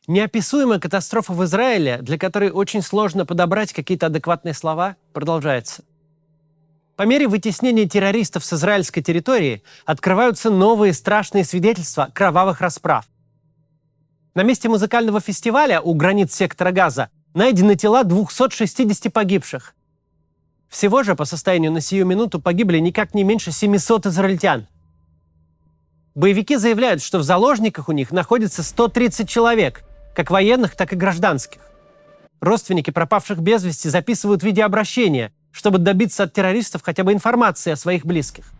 Неописуемая катастрофа в Израиле, для которой очень сложно подобрать какие-то адекватные слова, продолжается. По мере вытеснения террористов с израильской территории открываются новые страшные свидетельства кровавых расправ. На месте музыкального фестиваля у границ сектора Газа найдены тела 260 погибших. Всего же по состоянию на сию минуту погибли никак не меньше 700 израильтян. Боевики заявляют, что в заложниках у них находится 130 человек, как военных, так и гражданских. Родственники пропавших без вести записывают видеообращения, чтобы добиться от террористов хотя бы информации о своих близких.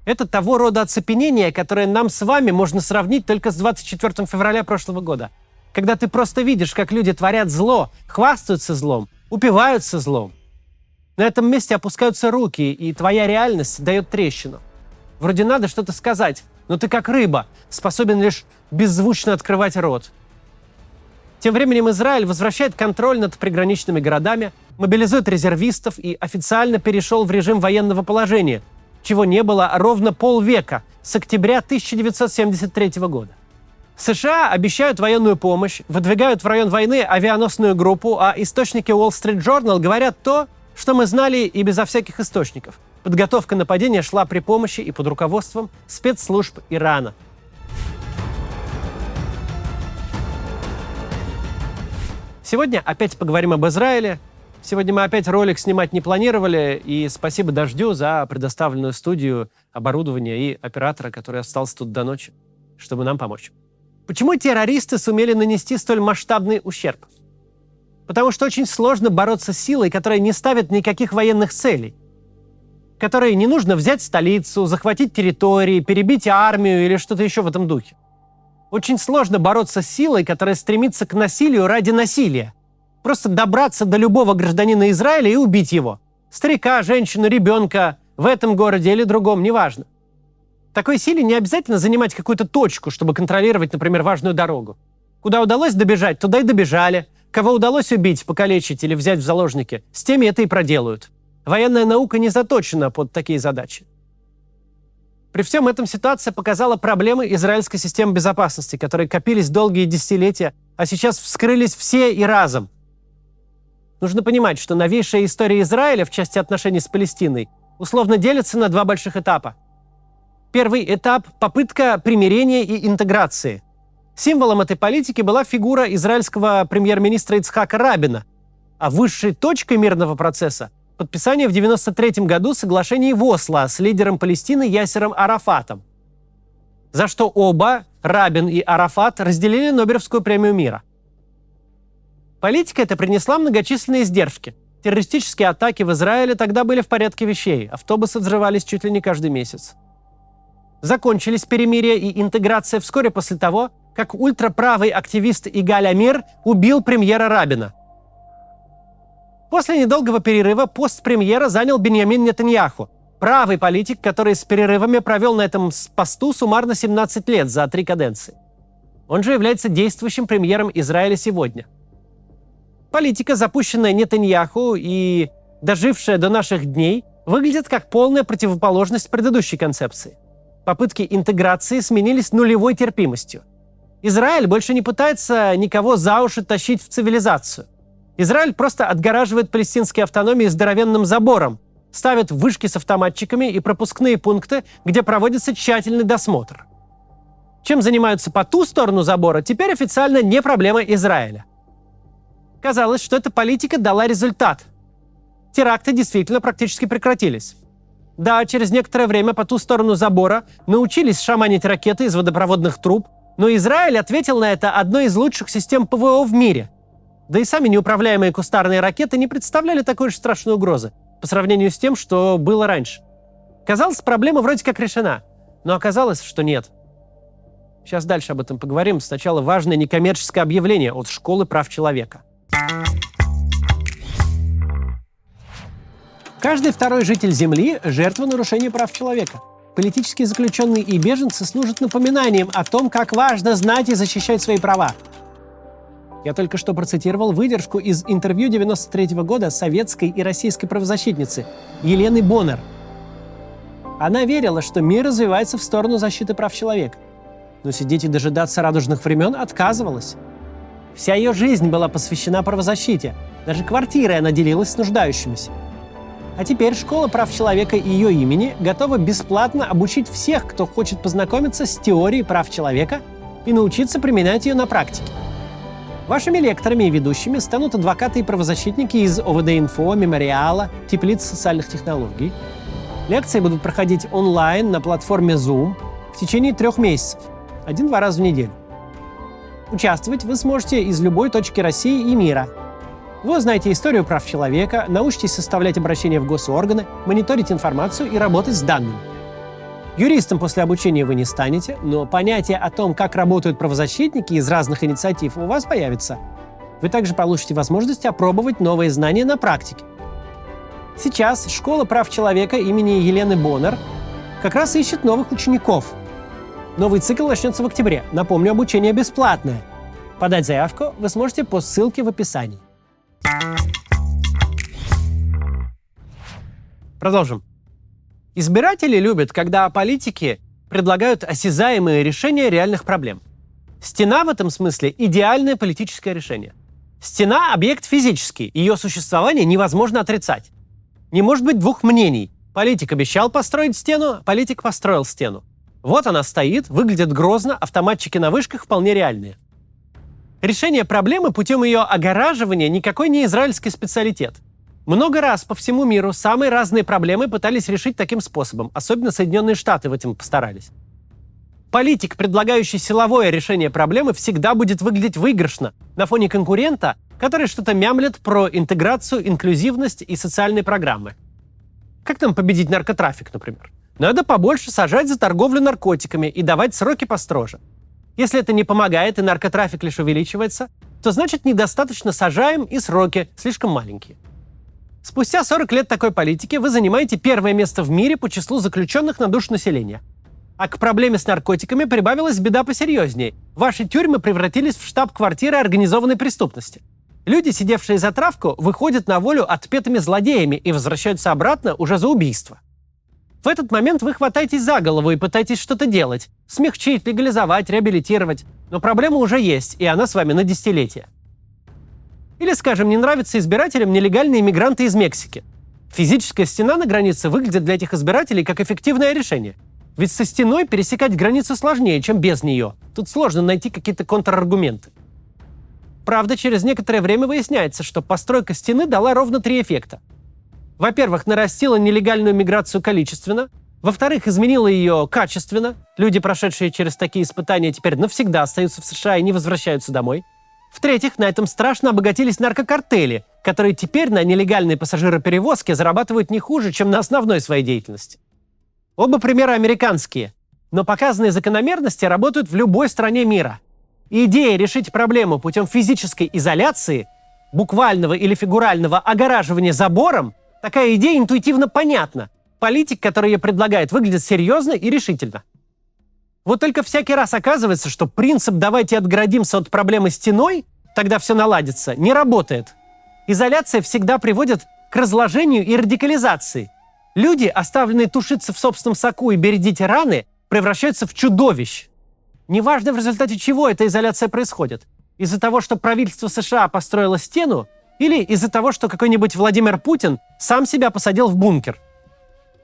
Это того рода оцепенение, которое нам с вами можно сравнить только с 24 февраля прошлого года, когда ты просто видишь, как люди творят зло, хвастаются злом, упиваются злом. На этом месте опускаются руки, и твоя реальность дает трещину. Вроде надо что-то сказать, но ты как рыба, способен лишь беззвучно открывать рот. Тем временем Израиль возвращает контроль над приграничными городами, мобилизует резервистов и официально перешел в режим военного положения, чего не было ровно полвека, с октября 1973 года. США обещают военную помощь, выдвигают в район войны авианосную группу, а источники Wall Street Journal говорят то, что мы знали и безо всяких источников. Подготовка нападения шла при помощи и под руководством спецслужб Ирана. Сегодня опять поговорим об Израиле. Сегодня мы опять ролик снимать не планировали, и спасибо Дождю за предоставленную студию, оборудование и оператора, который остался тут до ночи, чтобы нам помочь. Почему террористы сумели нанести столь масштабный ущерб? Потому что очень сложно бороться с силой, которая не ставит никаких военных целей, которой не нужно взять столицу, захватить территории, перебить армию или что-то еще в этом духе. Очень сложно бороться с силой, которая стремится к насилию ради насилия. Просто добраться до любого гражданина Израиля и убить его. Старика, женщину, ребенка, в этом городе или другом, неважно. Такой силе не обязательно занимать какую-то точку, чтобы контролировать, например, важную дорогу. Куда удалось добежать, туда и добежали. Кого удалось убить, покалечить или взять в заложники, с теми это и проделают. Военная наука не заточена под такие задачи. При всем этом ситуация показала проблемы израильской системы безопасности, которые копились долгие десятилетия, а сейчас вскрылись все и разом. Нужно понимать, что новейшая история Израиля в части отношений с Палестиной условно делится на два больших этапа. Первый этап – попытка примирения и интеграции. Символом этой политики была фигура израильского премьер-министра Ицхака Рабина, а высшей точкой мирного процесса – подписание в 1993 году соглашений в Осло с лидером Палестины Ясером Арафатом, за что оба, Рабин и Арафат, разделили Нобелевскую премию мира. Политика эта принесла многочисленные издержки. Террористические атаки в Израиле тогда были в порядке вещей, автобусы взрывались чуть ли не каждый месяц. Закончились перемирие и интеграция вскоре после того, как ультраправый активист Игаль Амир убил премьера Рабина. После недолгого перерыва пост премьера занял Биньямин Нетаньяху, правый политик, который с перерывами провел на этом посту суммарно 17 лет за 3 каденции. Он же является действующим премьером Израиля сегодня. Политика, запущенная Нетаньяху и дожившая до наших дней, выглядит как полная противоположность предыдущей концепции. Попытки интеграции сменились нулевой терпимостью. Израиль больше не пытается никого за уши тащить в цивилизацию. Израиль просто отгораживает палестинские автономии здоровенным забором, ставит вышки с автоматчиками и пропускные пункты, где проводится тщательный досмотр. Чем занимаются по ту сторону забора, теперь официально не проблема Израиля. Казалось, что эта политика дала результат. Теракты действительно практически прекратились. Да, через некоторое время по ту сторону забора научились шаманить ракеты из водопроводных труб, но Израиль ответил на это одной из лучших систем ПВО в мире. Да и сами неуправляемые кустарные ракеты не представляли такой уж страшной угрозы по сравнению с тем, что было раньше. Казалось, проблема вроде как решена, но оказалось, что нет. Сейчас дальше об этом поговорим. Сначала важное некоммерческое объявление от Школы прав человека. Каждый второй житель Земли – жертва нарушения прав человека. Политические заключенные и беженцы служат напоминанием о том, как важно знать и защищать свои права. Я только что процитировал выдержку из интервью 1993 года советской и российской правозащитницы Елены Боннер. Она верила, что мир развивается в сторону защиты прав человека. но сидеть и дожидаться радужных времен отказывалась. Вся ее жизнь была посвящена правозащите. Даже квартирой она делилась с нуждающимися. А теперь Школа прав человека и ее имени готова бесплатно обучить всех, кто хочет познакомиться с теорией прав человека и научиться применять ее на практике. Вашими лекторами и ведущими станут адвокаты и правозащитники из ОВД-Инфо, Мемориала, Теплиц социальных технологий. Лекции будут проходить онлайн на платформе Zoom в течение 3 месяцев, 1-2 раза в неделю. Участвовать вы сможете из любой точки России и мира. Вы узнаете историю прав человека, научитесь составлять обращения в госорганы, мониторить информацию и работать с данными. Юристом после обучения вы не станете, но понятие о том, как работают правозащитники из разных инициатив, у вас появится. Вы также получите возможность опробовать новые знания на практике. Сейчас Школа прав человека имени Елены Боннер как раз ищет новых учеников. Новый цикл начнется в октябре. Напомню, обучение бесплатное. Подать заявку вы сможете по ссылке в описании. Продолжим. Избиратели любят, когда политики предлагают осязаемые решения реальных проблем. Стена в этом смысле – идеальное политическое решение. Стена – объект физический, ее существование невозможно отрицать. Не может быть двух мнений. Политик обещал построить стену, политик построил стену. Вот она стоит, выглядит грозно, автоматчики на вышках вполне реальные. Решение проблемы путем ее огораживания никакой не израильский специалитет. Много раз по всему миру самые разные проблемы пытались решить таким способом, особенно Соединенные Штаты в этом постарались. Политик, предлагающий силовое решение проблемы, всегда будет выглядеть выигрышно на фоне конкурента, который что-то мямлет про интеграцию, инклюзивность и социальные программы. Как нам победить наркотрафик, например? Надо побольше сажать за торговлю наркотиками и давать сроки построже. Если это не помогает и наркотрафик лишь увеличивается, то значит недостаточно сажаем и сроки слишком маленькие. Спустя 40 лет такой политики вы занимаете первое место в мире по числу заключенных на душу населения. А к проблеме с наркотиками прибавилась беда посерьезнее. Ваши тюрьмы превратились в штаб-квартиры организованной преступности. Люди, сидевшие за травку, выходят на волю отпетыми злодеями и возвращаются обратно уже за убийство. В этот момент вы хватаетесь за голову и пытаетесь что-то делать. Смягчить, легализовать, реабилитировать. Но проблема уже есть, и она с вами на десятилетия. Или, скажем, не нравятся избирателям нелегальные мигранты из Мексики. Физическая стена на границе выглядит для этих избирателей как эффективное решение. Ведь со стеной пересекать границу сложнее, чем без нее. Тут сложно найти какие-то контраргументы. Правда, через некоторое время выясняется, что постройка стены дала ровно 3 эффекта. Во-первых, нарастила нелегальную миграцию количественно. Во-вторых, изменила ее качественно. Люди, прошедшие через такие испытания, теперь навсегда остаются в США и не возвращаются домой. В-третьих, на этом страшно обогатились наркокартели, которые теперь на нелегальной пассажироперевозке зарабатывают не хуже, чем на основной своей деятельности. Оба примера американские, но показанные закономерности работают в любой стране мира. И идея решить проблему путем физической изоляции, буквального или фигурального огораживания забором, такая идея интуитивно понятна. Политик, который ее предлагает, выглядит серьезно и решительно. Вот только всякий раз оказывается, что принцип «давайте отгородимся от проблемы стеной», тогда все наладится, не работает. Изоляция всегда приводит к разложению и радикализации. Люди, оставленные тушиться в собственном соку и бередить раны, превращаются в чудовищ. Неважно, в результате чего эта изоляция происходит. Из-за того, что правительство США построило стену, или из-за того, что какой-нибудь Владимир Путин сам себя посадил в бункер.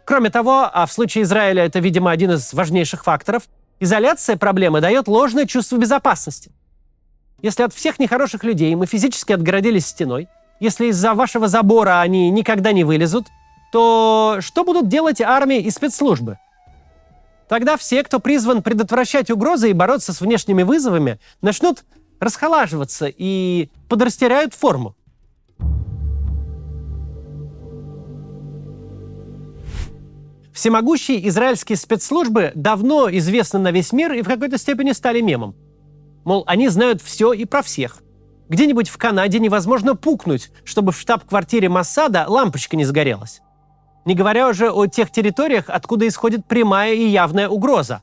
Кроме того, а в случае Израиля это, видимо, один из важнейших факторов, изоляция проблемы дает ложное чувство безопасности. Если от всех нехороших людей мы физически отгородились стеной, если из-за вашего забора они никогда не вылезут, то что будут делать армия и спецслужбы? Тогда все, кто призван предотвращать угрозы и бороться с внешними вызовами, начнут расхолаживаться и подрастеряют форму. Всемогущие израильские спецслужбы давно известны на весь мир и в какой-то степени стали мемом. Мол, они знают все и про всех. Где-нибудь в Канаде невозможно пукнуть, чтобы в штаб-квартире Моссада лампочка не загорелась. Не говоря уже о тех территориях, откуда исходит прямая и явная угроза.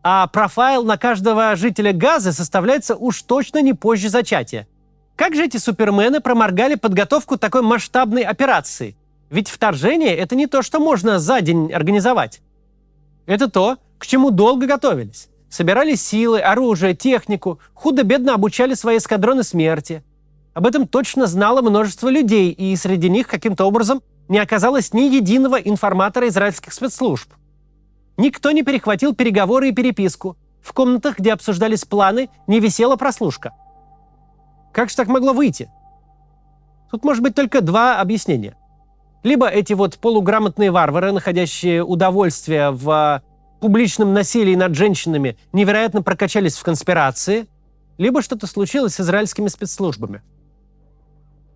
А профайл на каждого жителя Газы составляется уж точно не позже зачатия. Как же эти супермены проморгали подготовку такой масштабной операции? Ведь вторжение – это не то, что можно за день организовать. Это то, к чему долго готовились. собирали силы, оружие, технику, худо-бедно обучали свои эскадроны смерти. Об этом точно знало множество людей, и среди них каким-то образом не оказалось ни единого информатора израильских спецслужб. Никто не перехватил переговоры и переписку. В комнатах, где обсуждались планы, не висела прослушка. Как же так могло выйти? Тут может быть только два объяснения. Либо эти вот полуграмотные варвары, находящие удовольствие в публичном насилии над женщинами, невероятно прокачались в конспирации, либо что-то случилось с израильскими спецслужбами.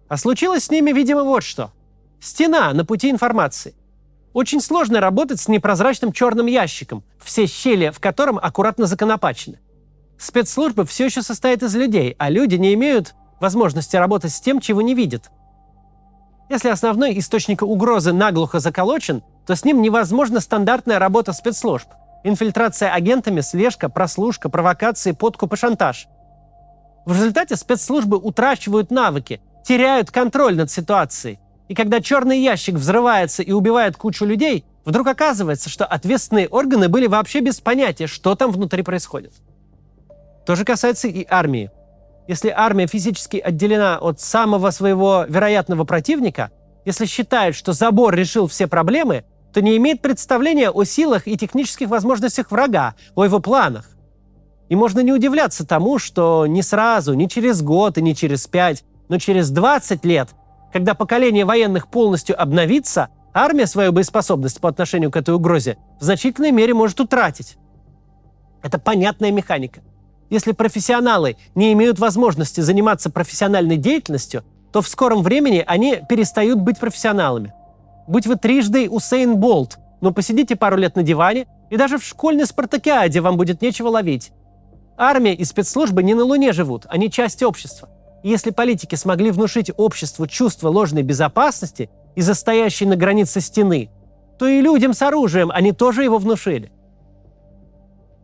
А случилось с ними, видимо, вот что. Стена на пути информации. Очень сложно работать с непрозрачным черным ящиком, все щели в котором аккуратно законопачены. Спецслужбы все еще состоят из людей, а люди не имеют возможности работать с тем, чего не видят. Если основной источник угрозы наглухо заколочен, то с ним невозможна стандартная работа спецслужб. Инфильтрация агентами, слежка, прослушка, провокации, подкуп и шантаж. В результате спецслужбы утрачивают навыки, теряют контроль над ситуацией. И когда черный ящик взрывается и убивает кучу людей, вдруг оказывается, что ответственные органы были вообще без понятия, что там внутри происходит. То же касается и армии. Если армия физически отделена от самого своего вероятного противника, если считает, что забор решил все проблемы, то не имеет представления о силах и технических возможностях врага, о его планах. И можно не удивляться тому, что не сразу, не через год и не через 5, но через 20 лет, когда поколение военных полностью обновится, армия свою боеспособность по отношению к этой угрозе в значительной мере может утратить. Это понятная механика. Если профессионалы не имеют возможности заниматься профессиональной деятельностью, то в скором времени они перестают быть профессионалами. Будь вы трижды Усейн Болт, но посидите пару лет на диване, и даже в школьной спартакиаде вам будет нечего ловить. Армия и спецслужбы не на Луне живут, они часть общества. И если политики смогли внушить обществу чувство ложной безопасности из-за стоящей на границе стены, то и людям с оружием они тоже его внушили.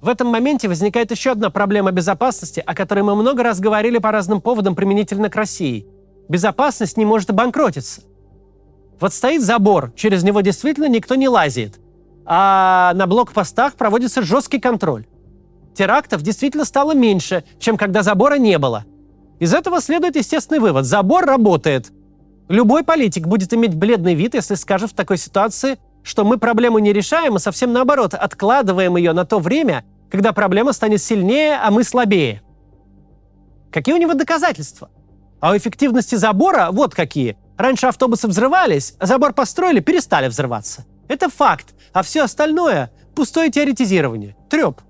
В этом моменте возникает еще одна проблема безопасности, о которой мы много раз говорили по разным поводам применительно к России. Безопасность не может обанкротиться. Вот стоит забор, через него действительно никто не лазит, а на блокпостах проводится жесткий контроль. Терактов действительно стало меньше, чем когда забора не было. Из этого следует естественный вывод. Забор работает. Любой политик будет иметь бледный вид, если скажет в такой ситуации, что мы проблему не решаем, а совсем наоборот, откладываем ее на то время, когда проблема станет сильнее, а мы слабее. Какие у него доказательства? А у эффективности забора вот какие. Раньше автобусы взрывались, а забор построили, перестали взрываться. Это факт, а все остальное – пустое теоретизирование, треп.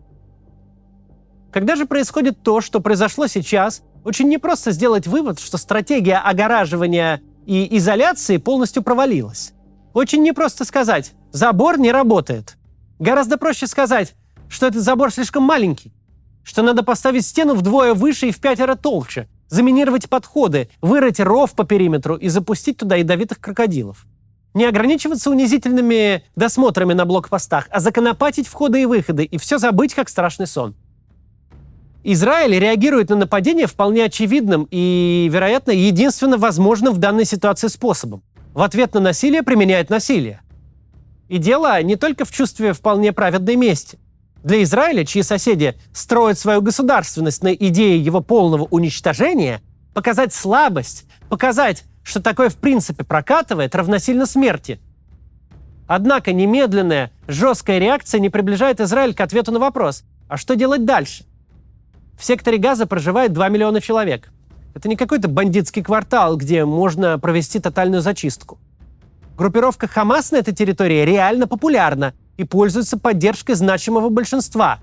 Когда же происходит то, что произошло сейчас, очень непросто сделать вывод, что стратегия огораживания и изоляции полностью провалилась. Очень непросто сказать «забор не работает». Гораздо проще сказать, что этот забор слишком маленький, что надо поставить стену вдвое выше и в 5 толще, заминировать подходы, вырыть ров по периметру и запустить туда ядовитых крокодилов. Не ограничиваться унизительными досмотрами на блокпостах, а законопатить входы и выходы и все забыть, как страшный сон. Израиль реагирует на нападение вполне очевидным и, вероятно, единственно возможным в данной ситуации способом. В ответ на насилие применяет насилие. И дело не только в чувстве вполне праведной мести. Для Израиля, чьи соседи строят свою государственность на идее его полного уничтожения, показать слабость, показать, что такое в принципе прокатывает, равносильно смерти. Однако немедленная, жесткая реакция не приближает Израиль к ответу на вопрос, а что делать дальше? В секторе Газа проживает 2 миллиона человек. Это не какой-то бандитский квартал, где можно провести тотальную зачистку. Группировка Хамас на этой территории реально популярна и пользуется поддержкой значимого большинства.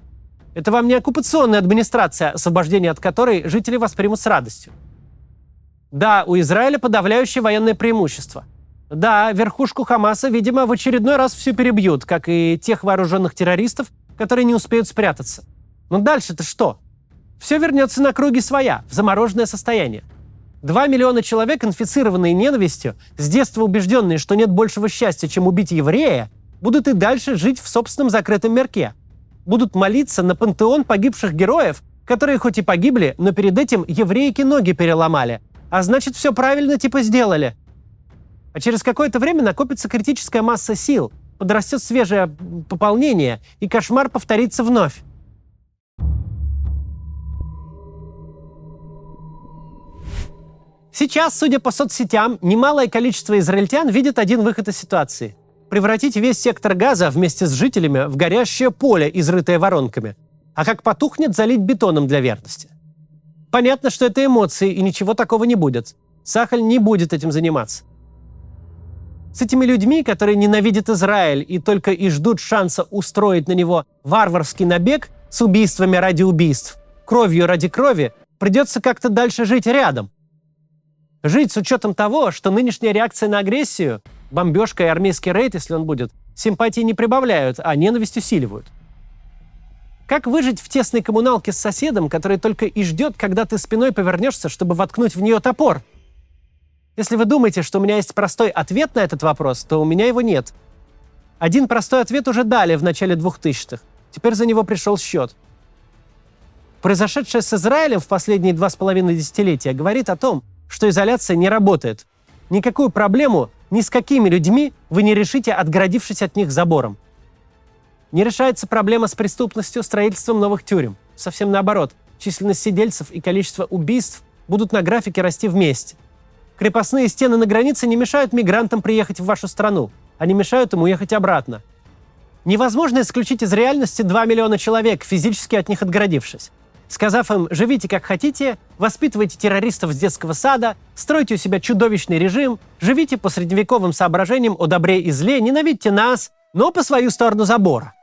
Это вам не оккупационная администрация, освобождение от которой жители воспримут с радостью. Да, у Израиля подавляющее военное преимущество. Да, верхушку Хамаса, видимо, в очередной раз все перебьют, как и тех вооруженных террористов, которые не успеют спрятаться. Но дальше-то что? Все вернется на круги своя, в замороженное состояние. 2 миллиона человек, инфицированные ненавистью, с детства убежденные, что нет большего счастья, чем убить еврея, будут и дальше жить в собственном закрытом мирке. Будут молиться на пантеон погибших героев, которые хоть и погибли, но перед этим еврейки ноги переломали. А значит, все правильно типа сделали. А через какое-то время накопится критическая масса сил, подрастет свежее пополнение, и кошмар повторится вновь. Сейчас, судя по соцсетям, немалое количество израильтян видит один выход из ситуации – превратить весь сектор Газа вместе с жителями в горящее поле, изрытое воронками, а как потухнет, залить бетоном для верности. Понятно, что это эмоции, и ничего такого не будет. Сахаль не будет этим заниматься. С этими людьми, которые ненавидят Израиль и только и ждут шанса устроить на него варварский набег с убийствами ради убийств, кровью ради крови, придется как-то дальше жить рядом. Жить с учетом того, что нынешняя реакция на агрессию, бомбежка и армейский рейд, если он будет, симпатии не прибавляют, а ненависть усиливают. Как выжить в тесной коммуналке с соседом, который только и ждет, когда ты спиной повернешься, чтобы воткнуть в нее топор? Если вы думаете, что у меня есть простой ответ на этот вопрос, то у меня его нет. Один простой ответ уже дали в начале 2000-х. Теперь за него пришел счет. Произошедшее с Израилем в последние 2,5 десятилетия говорит о том, что изоляция не работает. Никакую проблему ни с какими людьми вы не решите, отгородившись от них забором. Не решается проблема с преступностью, строительством новых тюрем. Совсем наоборот. Численность сидельцев и количество убийств будут на графике расти вместе. Крепостные стены на границе не мешают мигрантам приехать в вашу страну. Они мешают им уехать обратно. Невозможно исключить из реальности 2 миллиона человек, физически от них отгородившись. Сказав им «живите как хотите», воспитывайте террористов с детского сада, стройте у себя чудовищный режим, живите по средневековым соображениям о добре и зле, ненавидьте нас, но по свою сторону забора.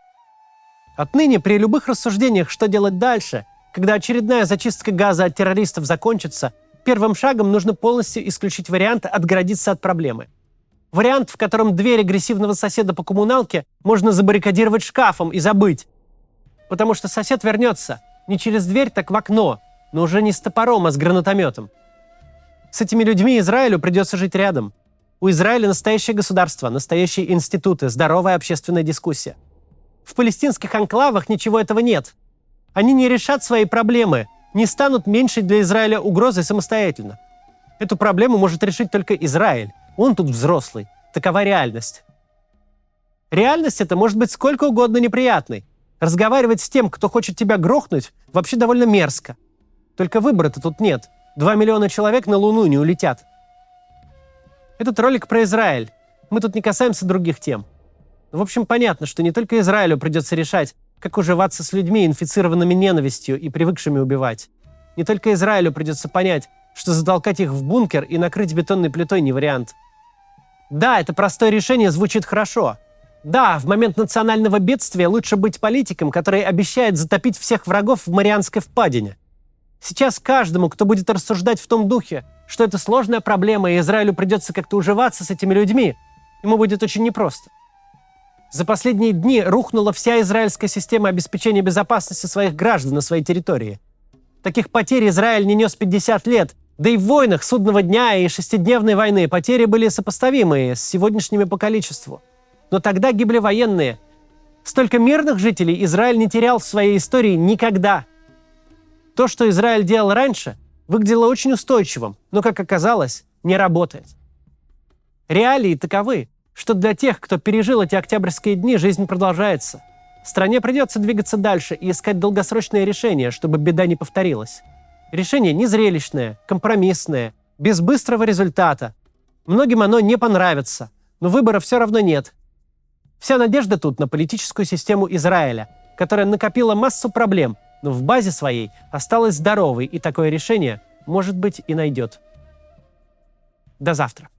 Отныне при любых рассуждениях, что делать дальше, когда очередная зачистка Газа от террористов закончится, первым шагом нужно полностью исключить вариант отгородиться от проблемы. Вариант, в котором дверь агрессивного соседа по коммуналке можно забаррикадировать шкафом и забыть. Потому что сосед вернется не через дверь, так в окно, но уже не с топором, а с гранатометом. С этими людьми Израилю придется жить рядом. У Израиля настоящее государство, настоящие институты, здоровая общественная дискуссия. В палестинских анклавах ничего этого нет. Они не решат свои проблемы, не станут меньшей для Израиля угрозой самостоятельно. Эту проблему может решить только Израиль. Он тут взрослый. Такова реальность. Реальность эта может быть сколько угодно неприятной. Разговаривать с тем, кто хочет тебя грохнуть, вообще довольно мерзко. Только выбора-то тут нет. 2 миллиона человек на Луну не улетят. Этот ролик про Израиль. Мы тут не касаемся других тем. В общем, понятно, что не только Израилю придется решать, как уживаться с людьми, инфицированными ненавистью и привыкшими убивать. Не только Израилю придется понять, что затолкать их в бункер и накрыть бетонной плитой не вариант. Да, это простое решение звучит хорошо. Да, в момент национального бедствия лучше быть политиком, который обещает затопить всех врагов в Марианской впадине. Сейчас каждому, кто будет рассуждать в том духе, что это сложная проблема, и Израилю придется как-то уживаться с этими людьми, ему будет очень непросто. За последние дни рухнула вся израильская система обеспечения безопасности своих граждан на своей территории. Таких потерь Израиль не нес 50 лет, да и в войнах Судного дня и шестидневной войны потери были сопоставимые с сегодняшними по количеству. Но тогда гибли военные. Столько мирных жителей Израиль не терял в своей истории никогда. То, что Израиль делал раньше, выглядело очень устойчивым, но, как оказалось, не работает. Реалии таковы, что для тех, кто пережил эти октябрьские дни, жизнь продолжается. Стране придется двигаться дальше и искать долгосрочные решения, чтобы беда не повторилась. Решение незрелищное, компромиссное, без быстрого результата. Многим оно не понравится, но выбора все равно нет. Вся надежда тут на политическую систему Израиля, которая накопила массу проблем, но в базе своей осталась здоровой, и такое решение, может быть, и найдет. До завтра.